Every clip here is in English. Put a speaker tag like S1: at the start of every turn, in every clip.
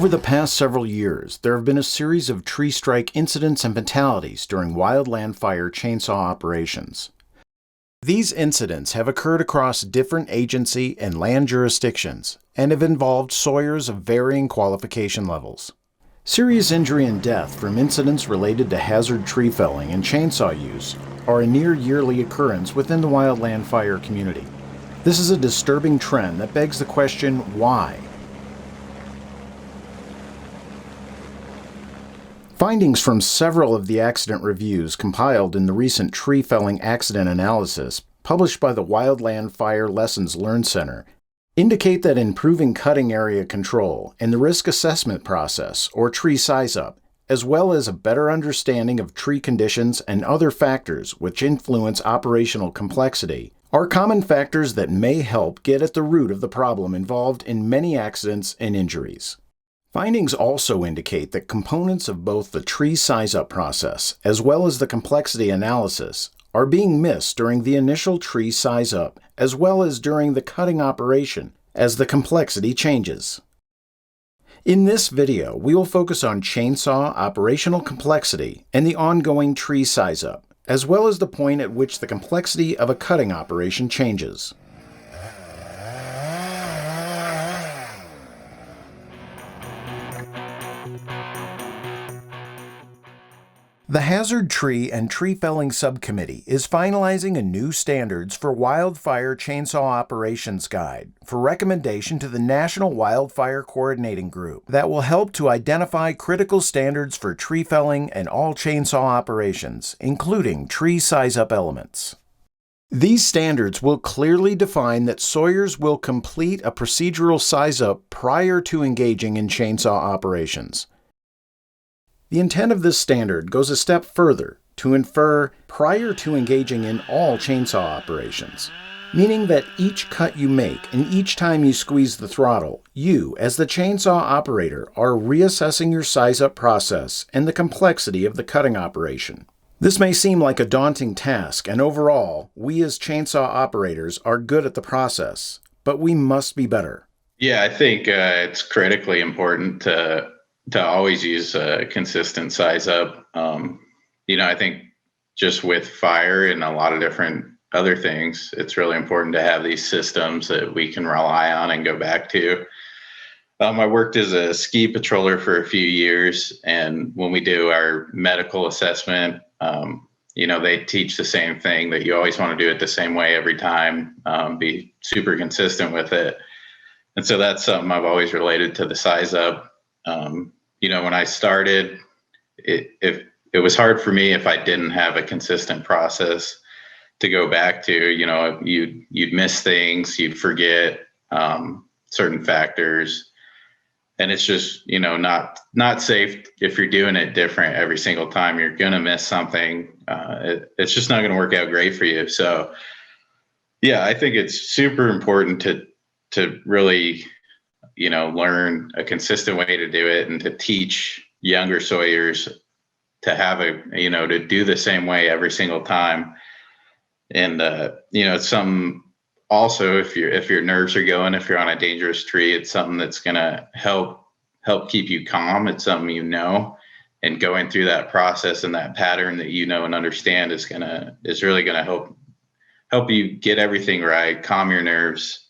S1: Over the past several years, there have been a series of tree strike incidents and fatalities during wildland fire chainsaw operations. These incidents have occurred across different agency and land jurisdictions and have involved sawyers of varying qualification levels. Serious injury and death from incidents related to hazard tree felling and chainsaw use are a near-yearly occurrence within the wildland fire community. This is a disturbing trend that begs the question, why? Findings from several of the accident reviews compiled in the recent Tree Felling Accident Analysis, published by the Wildland Fire Lessons Learned Center, indicate that improving cutting area control and the risk assessment process, or tree size-up, as well as a better understanding of tree conditions and other factors which influence operational complexity, are common factors that may help get at the root of the problem involved in many accidents and injuries. Findings also indicate that components of both the tree size-up process as well as the complexity analysis are being missed during the initial tree size-up as well as during the cutting operation as the complexity changes. In this video, we will focus on chainsaw operational complexity and the ongoing tree size-up, as well as the point at which the complexity of a cutting operation changes. The Hazard Tree and Tree Felling Subcommittee is finalizing a new standards for wildfire chainsaw operations guide for recommendation to the National Wildfire Coordinating Group that will help to identify critical standards for tree felling and all chainsaw operations, including tree size-up elements. These standards will clearly define that sawyers will complete a procedural size-up prior to engaging in chainsaw operations. The intent of this standard goes a step further to infer prior to engaging in all chainsaw operations, meaning that each cut you make and each time you squeeze the throttle, you, as the chainsaw operator, are reassessing your size-up process and the complexity of the cutting operation. This may seem like a daunting task, and overall, we as chainsaw operators are good at the process, but we must be better.
S2: Yeah, I think it's critically important to always use a consistent size up. I think just with fire and a lot of different other things, it's really important to have these systems that we can rely on and go back to. I worked as a ski patroller for a few years, and when we do our medical assessment, they teach the same thing, that you always want to do it the same way every time, be super consistent with it. And so that's something I've always related to the size up. When I started, it was hard for me if I didn't have a consistent process to go back to. You'd miss things, you'd forget certain factors, and it's just not safe if you're doing it different every single time. You're gonna miss something. It's just not gonna work out great for you. So, yeah, I think it's super important to really learn a consistent way to do it and to teach younger sawyers to have to do the same way every single time. And, it's something also, if your nerves are going, if you're on a dangerous tree, it's something that's going to help keep you calm. It's something, and going through that process and that pattern that and understand is really going to help you get everything right, calm your nerves.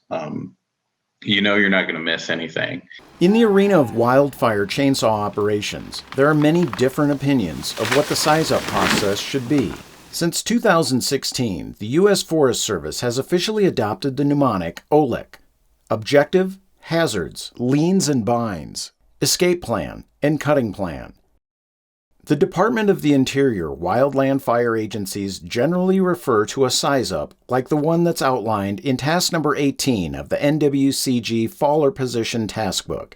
S2: You're not going to miss anything.
S1: In the arena of wildfire chainsaw operations, there are many different opinions of what the size-up process should be. Since 2016, the U.S. Forest Service has officially adopted the mnemonic OLEC: Objective, Hazards, Leans and Binds, Escape Plan, and Cutting Plan. The Department of the Interior wildland fire agencies generally refer to a size-up like the one that's outlined in task number 18 of the NWCG Faller Position Taskbook.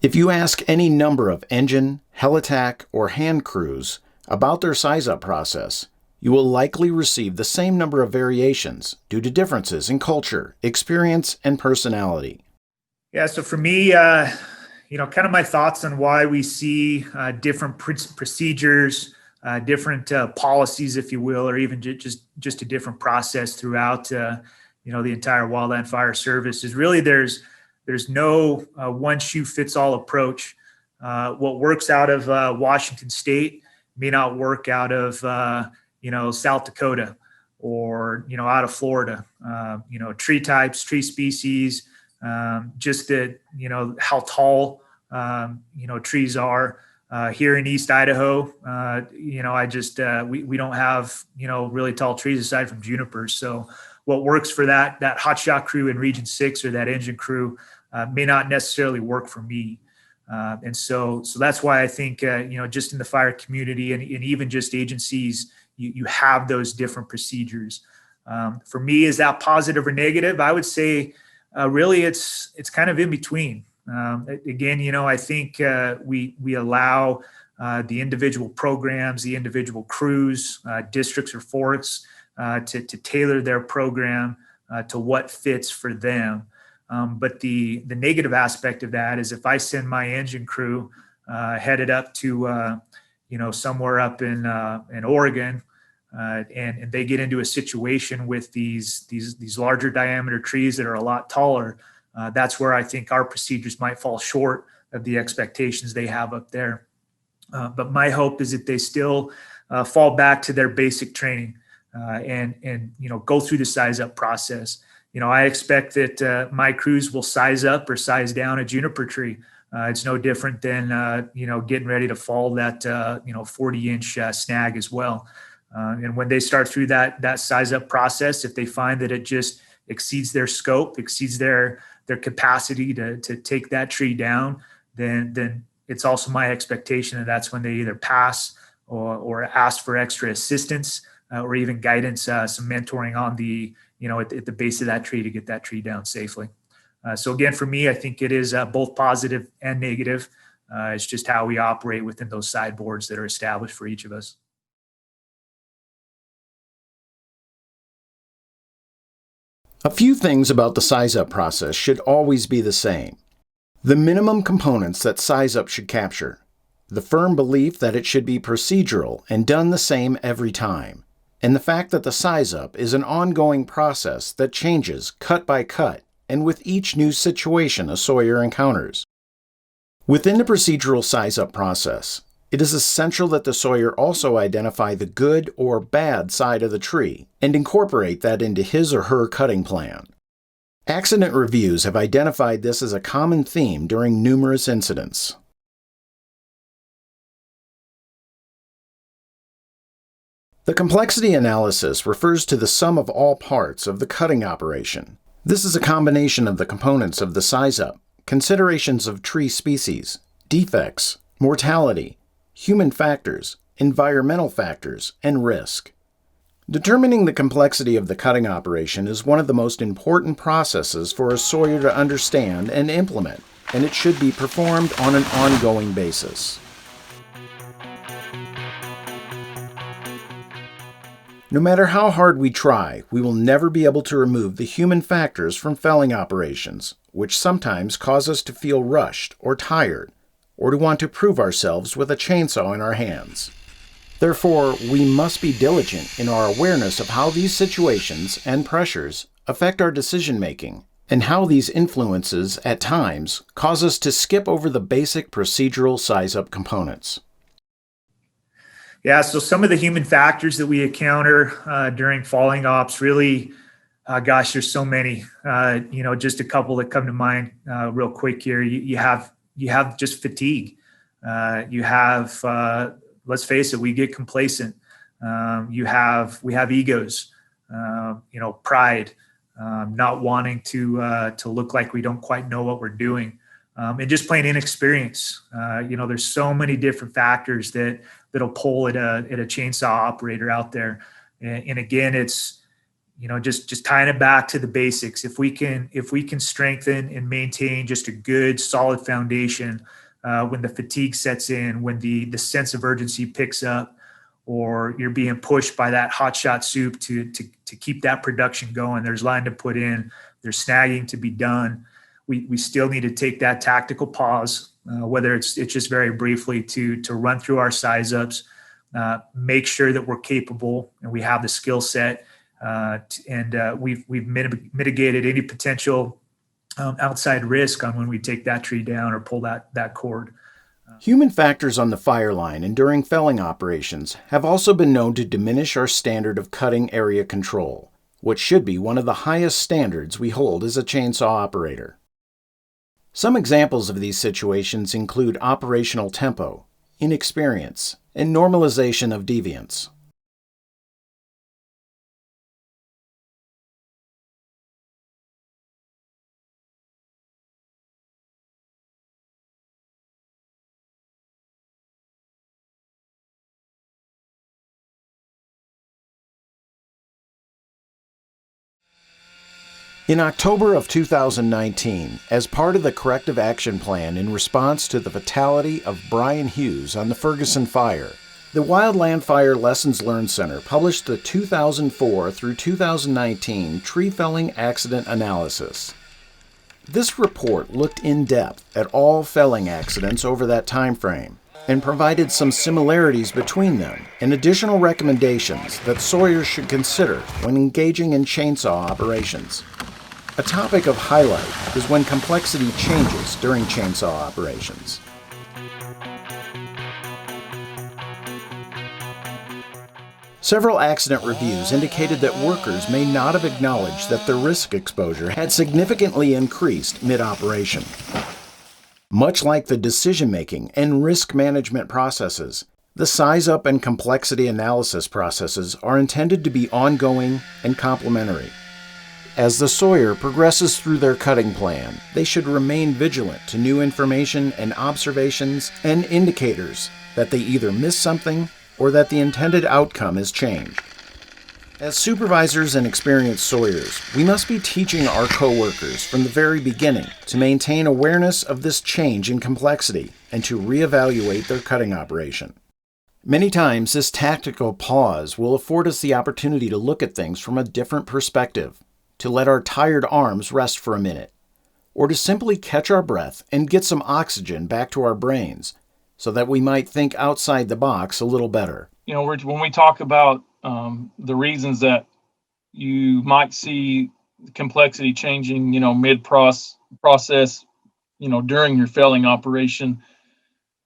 S1: If you ask any number of engine, heli-tac, or hand crews about their size-up process, you will likely receive the same number of variations due to differences in culture, experience, and personality.
S3: Yeah, so for me, kind of my thoughts on why we see different procedures, different policies, if you will, or even just a different process throughout, the entire wildland fire service is really there's there's no one shoe fits all approach. What works out of Washington State may not work out of South Dakota or out of Florida. Tree types, tree species, just that how tall trees are. Here in East Idaho, we don't have really tall trees aside from junipers. So what works for that hotshot crew in Region 6 or that engine crew may not necessarily work for me. And so that's why I think, just in the fire community and even just agencies, you have those different procedures. For me, is that positive or negative? I would say really it's kind of in between. Again, I think we allow the individual programs, the individual crews, districts or forests to tailor their program to what fits for them. But the negative aspect of that is if I send my engine crew headed up to somewhere up in Oregon, and they get into a situation with these larger diameter trees that are a lot taller, that's where I think our procedures might fall short of the expectations they have up there. But my hope is that they still fall back to their basic training and go through the size up process. I expect that my crews will size up or size down a juniper tree. It's no different than getting ready to fall that 40-inch snag as well. And when they start through that size up process, if they find that it just exceeds their scope, exceeds their capacity to take that tree down, then it's also my expectation that that's when they either pass or ask for extra assistance or even guidance, some mentoring on at the base of that tree to get that tree down safely. So again, for me, I think it is both positive and negative. It's just how we operate within those sideboards that are established for each of us.
S1: A few things about the size-up process should always be the same. The minimum components that size-up should capture. The firm belief that it should be procedural and done the same every time. And the fact that the size-up is an ongoing process that changes cut by cut and with each new situation a sawyer encounters. Within the procedural size-up process, it is essential that the sawyer also identify the good or bad side of the tree and incorporate that into his or her cutting plan. Accident reviews have identified this as a common theme during numerous incidents. The complexity analysis refers to the sum of all parts of the cutting operation. This is a combination of the components of the size-up, considerations of tree species, defects, mortality, human factors, environmental factors, and risk. Determining the complexity of the cutting operation is one of the most important processes for a sawyer to understand and implement, and it should be performed on an ongoing basis. No matter how hard we try, we will never be able to remove the human factors from felling operations, which sometimes cause us to feel rushed or tired, or to want to prove ourselves with a chainsaw in our hands. Therefore, we must be diligent in our awareness of how these situations and pressures affect our decision-making, and how these influences, at times, cause us to skip over the basic procedural size-up components.
S3: Yeah, so some of the human factors that we encounter during falling ops really, there's so many. Just a couple that come to mind real quick here. You have just fatigue. You have, let's face it, we get complacent. We have egos, pride, not wanting to look like we don't quite know what we're doing, and just plain inexperience. There's so many different factors that'll pull at a chainsaw operator out there. And again, it's, just tying it back to the basics. If we can strengthen and maintain just a good solid foundation, when the fatigue sets in, when the sense of urgency picks up, or you're being pushed by that hotshot soup to keep that production going, there's line to put in, there's snagging to be done. We still need to take that tactical pause, whether it's just very briefly to run through our size ups, make sure that we're capable and we have the skill set, and we've mitigated any potential outside risk on when we take that tree down or pull that cord.
S1: Human factors on the fire line and during felling operations have also been known to diminish our standard of cutting area control, which should be one of the highest standards we hold as a chainsaw operator. Some examples of these situations include operational tempo, inexperience, and normalization of deviance. In October of 2019, as part of the corrective action plan in response to the fatality of Brian Hughes on the Ferguson fire, the Wildland Fire Lessons Learned Center published the 2004 through 2019 Tree Felling Accident Analysis. This report looked in depth at all felling accidents over that time frame and provided some similarities between them and additional recommendations that sawyers should consider when engaging in chainsaw operations. A topic of highlight is when complexity changes during chainsaw operations. Several accident reviews indicated that workers may not have acknowledged that their risk exposure had significantly increased mid-operation. Much like the decision-making and risk management processes, the size-up and complexity analysis processes are intended to be ongoing and complementary. As the sawyer progresses through their cutting plan, they should remain vigilant to new information and observations and indicators that they either miss something or that the intended outcome is changed. As supervisors and experienced sawyers, we must be teaching our coworkers from the very beginning to maintain awareness of this change in complexity and to reevaluate their cutting operation. Many times, this tactical pause will afford us the opportunity to look at things from a different perspective, to let our tired arms rest for a minute, or to simply catch our breath and get some oxygen back to our brains so that we might think outside the box a little better.
S4: You know, when we talk about the reasons that you might see complexity changing, mid-process, during your felling operation,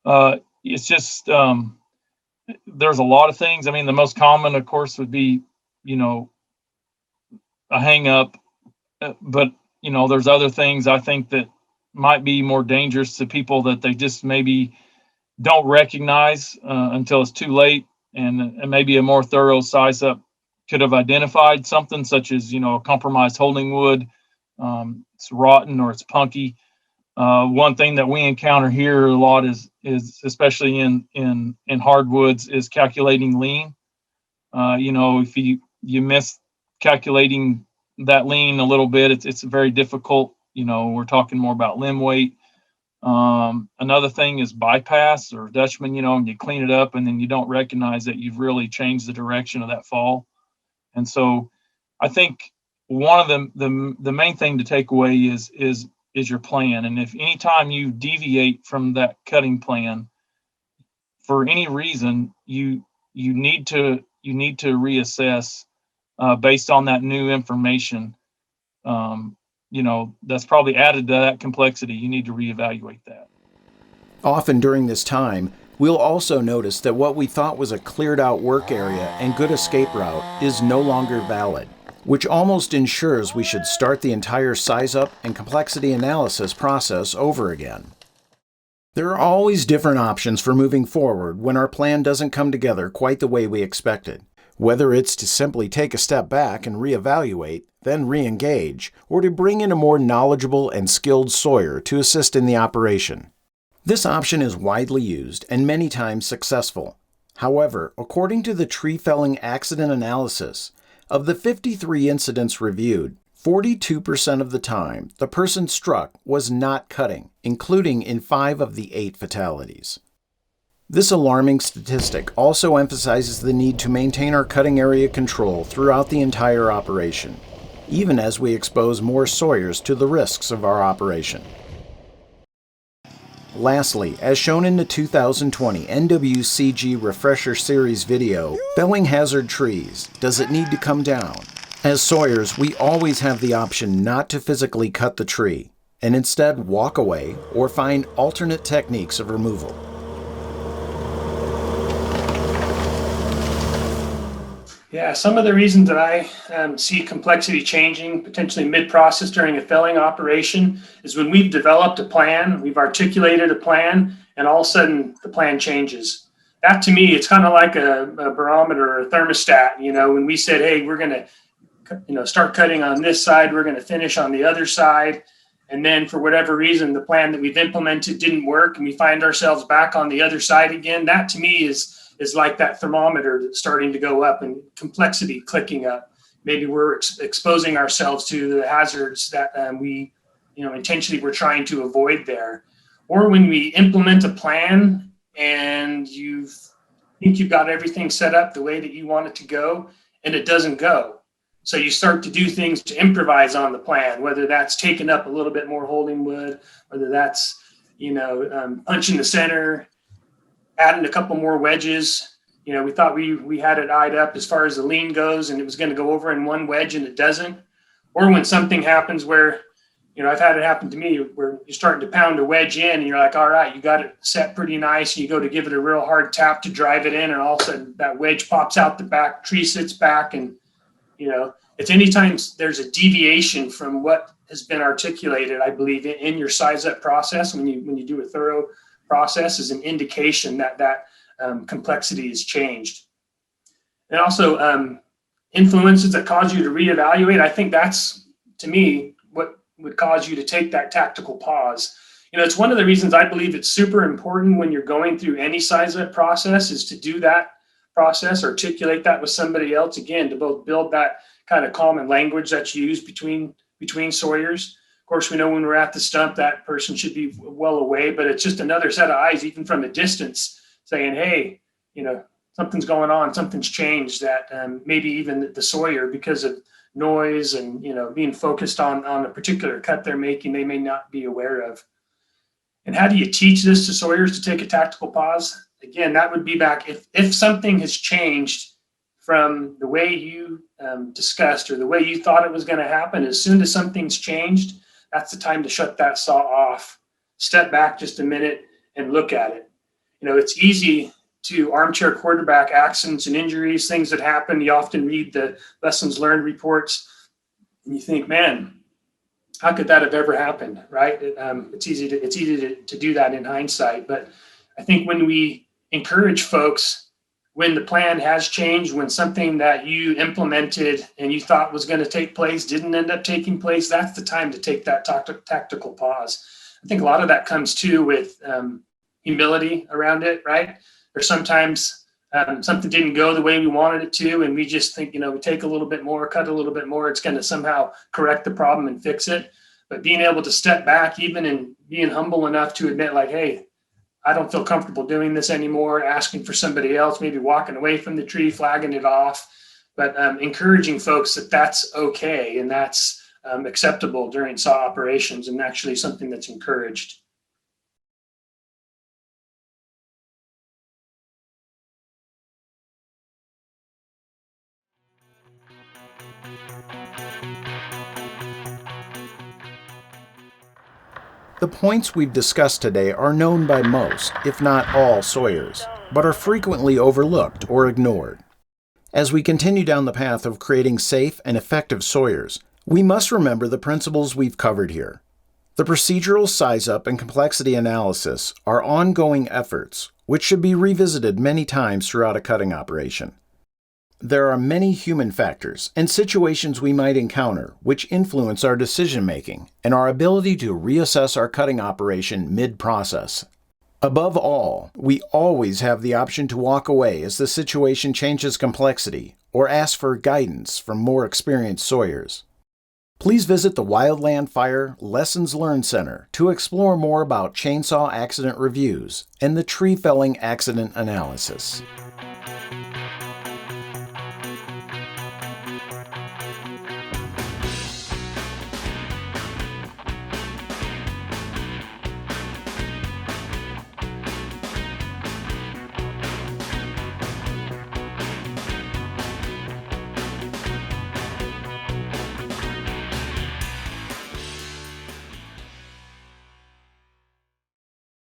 S4: it's just, there's a lot of things. I mean, the most common, of course, would be, a hang up, but there's other things I think that might be more dangerous to people that they just maybe don't recognize until it's too late, and maybe a more thorough size up could have identified something such as a compromised holding wood, it's rotten or it's punky. One thing that we encounter here a lot is especially in hardwoods is calculating lean. If you miss calculating that lean a little bit, it's very difficult. We're talking more about limb weight. Another thing is bypass or Dutchman, and you clean it up and then you don't recognize that you've really changed the direction of that fall. And so I think one of the main thing to take away is your plan. And if anytime you deviate from that cutting plan for any reason, you need to reassess based on that new information. That's probably added to that complexity. You need to reevaluate that.
S1: Often during this time, we'll also notice that what we thought was a cleared out work area and good escape route is no longer valid, which almost ensures we should start the entire size up and complexity analysis process over again. There are always different options for moving forward when our plan doesn't come together quite the way we expected. Whether it's to simply take a step back and reevaluate, then re-engage, or to bring in a more knowledgeable and skilled sawyer to assist in the operation. This option is widely used and many times successful. However, according to the tree felling accident analysis, of the 53 incidents reviewed, 42% of the time the person struck was not cutting, including in 5 of the 8 fatalities. This alarming statistic also emphasizes the need to maintain our cutting area control throughout the entire operation, even as we expose more sawyers to the risks of our operation. Lastly, as shown in the 2020 NWCG Refresher Series video, Felling Hazard Trees, Does It Need to Come Down? As sawyers, we always have the option not to physically cut the tree, and instead walk away or find alternate techniques of removal.
S5: Yeah, some of the reasons that I see complexity changing potentially mid-process during a felling operation is when we've developed a plan, we've articulated a plan, and all of a sudden the plan changes. That to me, it's kind of like a barometer or a thermostat. When we said, hey, we're going to start cutting on this side, we're going to finish on the other side. And then for whatever reason, the plan that we've implemented didn't work and we find ourselves back on the other side again. That to me is like that thermometer that's starting to go up and complexity clicking up. Maybe we're exposing ourselves to the hazards that we, intentionally we're trying to avoid there. Or when we implement a plan and you think you've got everything set up the way that you want it to go and it doesn't go. So you start to do things to improvise on the plan, whether that's taking up a little bit more holding wood, whether that's, punching the center, adding a couple more wedges. We thought we had it eyed up as far as the lean goes and it was going to go over in one wedge and it doesn't. Or when something happens where, I've had it happen to me where you're starting to pound a wedge in and you're like, all right, you got it set pretty nice. And you go to give it a real hard tap to drive it in and all of a sudden that wedge pops out the back, tree sits back. And, it's anytime there's a deviation from what has been articulated, I believe in your size up process, when you do a thorough process, is an indication that complexity has changed. And also influences that cause you to reevaluate. I think that's, to me, what would cause you to take that tactical pause. It's one of the reasons I believe it's super important when you're going through any size up process is to do that process, articulate that with somebody else, again, to both build that kind of common language that's used between sawyers. Of course, we know when we're at the stump, that person should be well away, but it's just another set of eyes, even from a distance, saying, hey, something's going on, something's changed, that maybe even the sawyer, because of noise and, being focused on a particular cut they're making, they may not be aware of. And how do you teach this to sawyers to take a tactical pause? Again, that would be back if something has changed from the way you discussed or the way you thought it was going to happen. As soon as something's changed, that's the time to shut that saw off, step back just a minute and look at it. It's easy to armchair quarterback accidents and injuries, things that happen. You often read the lessons learned reports and you think, man, how could that have ever happened, right? It's easy to do that in hindsight. But I think when we encourage folks, when the plan has changed, when something that you implemented and you thought was going to take place didn't end up taking place, that's the time to take that tactical pause. I think a lot of that comes too with humility around it, right? Or sometimes something didn't go the way we wanted it to, and we just think, we take a little bit more, cut a little bit more, it's going to somehow correct the problem and fix it. But being able to step back, even and being humble enough to admit, like, hey, I don't feel comfortable doing this anymore, asking for somebody else, maybe walking away from the tree, flagging it off, but encouraging folks that that's okay and that's acceptable during saw operations and actually something that's encouraged.
S1: The points we've discussed today are known by most, if not all, sawyers, but are frequently overlooked or ignored. As we continue down the path of creating safe and effective sawyers, we must remember the principles we've covered here. The procedural size-up and complexity analysis are ongoing efforts, which should be revisited many times throughout a cutting operation. There are many human factors and situations we might encounter which influence our decision-making and our ability to reassess our cutting operation mid-process. Above all, we always have the option to walk away as the situation changes complexity or ask for guidance from more experienced sawyers. Please visit the Wildland Fire Lessons Learned Center to explore more about chainsaw accident reviews and the tree felling accident analysis.